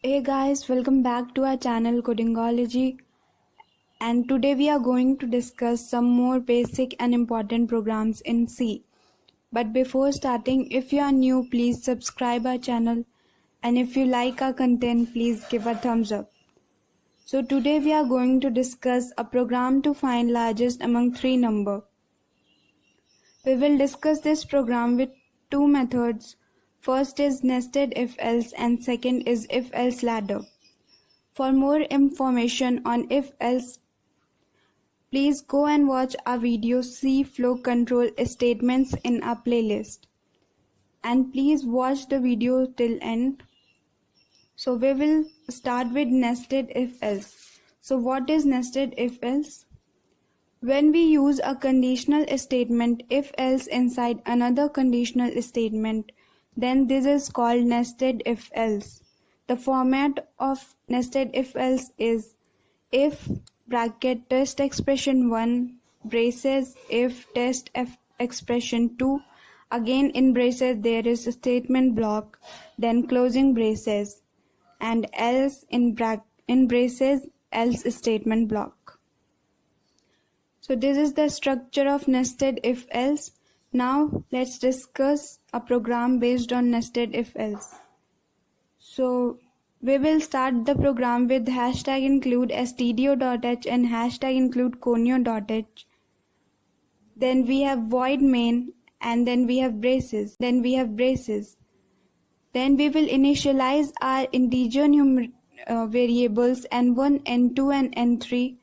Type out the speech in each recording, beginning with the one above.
Hey guys, welcome back to our channel Codingology, and today we are going to discuss some more basic and important programs in C. But before starting, if you are new, please subscribe our channel, and if you like our content, please give a thumbs up. So today we are going to discuss a program to find largest among three numbers. We will discuss this program with two methods. First is nested if-else and second is if-else ladder. For more information on if-else, please go and watch our video C flow control statements in our playlist. And please watch the video till end. So we will start with nested if-else. So what is nested if-else? When we use a conditional statement if-else inside another conditional statement, then this is called nested if-else. The format of nested if-else is if bracket test expression 1 braces if test expression 2, again in braces there is a statement block, then closing braces, and else in braces else statement block. So this is the structure of nested if-else. Now let's discuss a program based on nested if-else. So we will start the program with hashtag include stdio.h and hashtag include conio.h. Then we have void main, and then we have braces. Then we will initialize our integer variables n1, n2 and n3.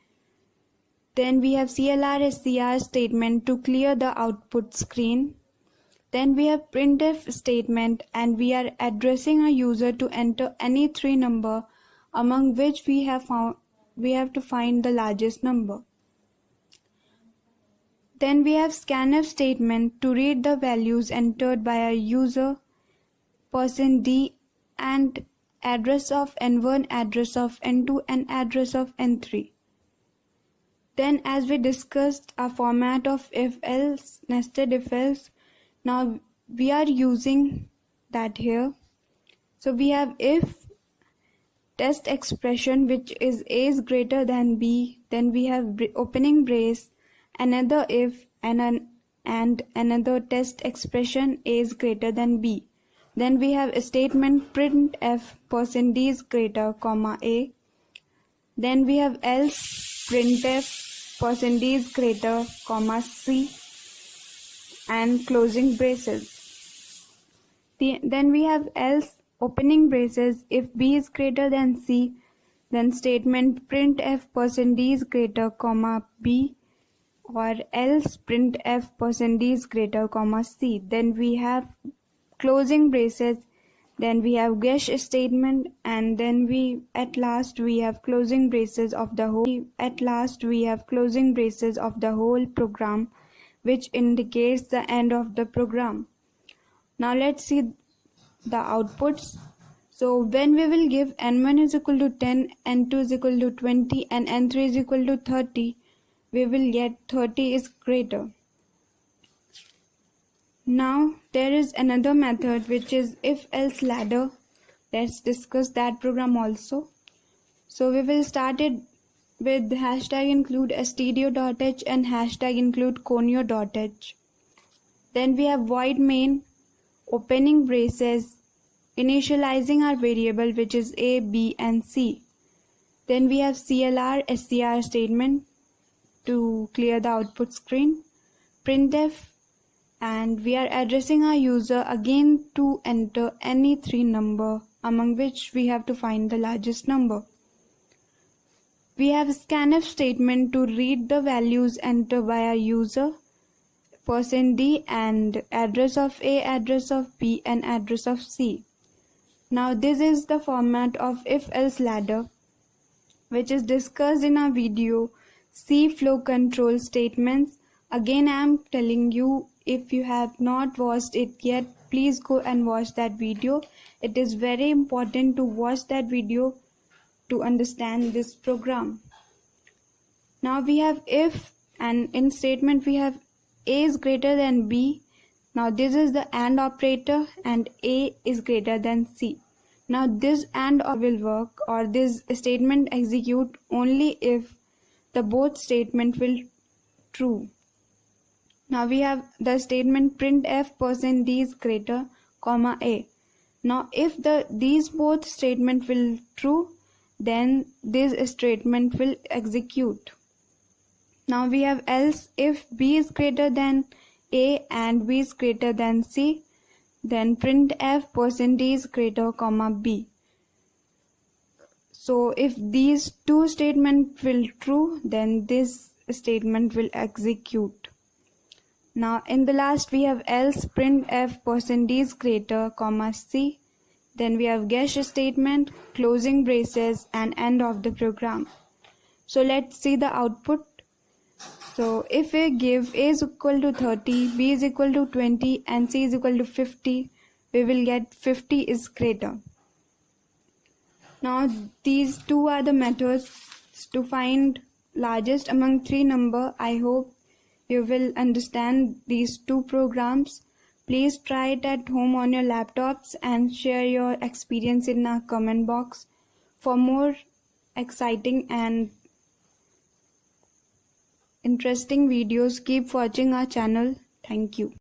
Then we have CLR SCR statement to clear the output screen. Then we have printf statement, and we are addressing a user to enter any three number among which we have to find the largest number. Then we have scanf statement to read the values entered by a user, %d, and address of n1, address of n2 and address of n3. Then as we discussed a format of if-else, nested if-else, now we are using that here. So we have if test expression which is A is greater than B, then we have opening brace, another if and another test expression A is greater than B. Then we have a statement printf %d is greater, A. Then we have else printf %d is greater, C, and closing braces. Then we have else opening braces if B is greater than C, then statement printf %d is greater, B, or else printf %d is greater, C. Then we have closing braces. Then we have guess statement, and then at last we have closing braces of the whole program, which indicates the end of the program. Now let's see the outputs. So when we will give n1 is equal to 10, n2 is equal to 20 and n3 is equal to 30, we will get 30 is greater. Now there is another method which is if-else ladder. Let's discuss that program also. So we will start it with hashtag include stdio.h and hashtag include conio.h. Then we have void main, opening braces, initializing our variable which is A, B and C. Then we have CLR SCR statement to clear the output screen, printf, and we are addressing our user again to enter any three number among which we have to find the largest number. We have scanf statement to read the values entered by our user, %d, and address of A, address of B and address of C. Now this is the format of if-else ladder, which is discussed in our video C flow control statements. Again I am telling you, if you have not watched it yet, please go and watch that video. It is very important to watch that video to understand this program. Now we have if, and in statement we have A is greater than B. Now this is the AND operator, and A is greater than C. Now this and or will work, or this statement execute only if the both statement will true. Now we have the statement printf %d is greater, comma a. Now if these both statement will true, then this statement will execute. Now we have else if b is greater than a and b is greater than c, then printf %d is greater, comma b. So if these two statements will true, then this statement will execute. Now in the last we have else printf %d is greater, comma c. Then we have guess statement, closing braces, and end of the program. So let's see the output. So if we give a is equal to 30, b is equal to 20, and c is equal to 50, we will get 50 is greater. Now these two are the methods to find largest among three number. I hope you will understand these two programs. Please try it at home on your laptops and share your experience in our comment box. For more exciting and interesting videos, keep watching our channel. Thank you.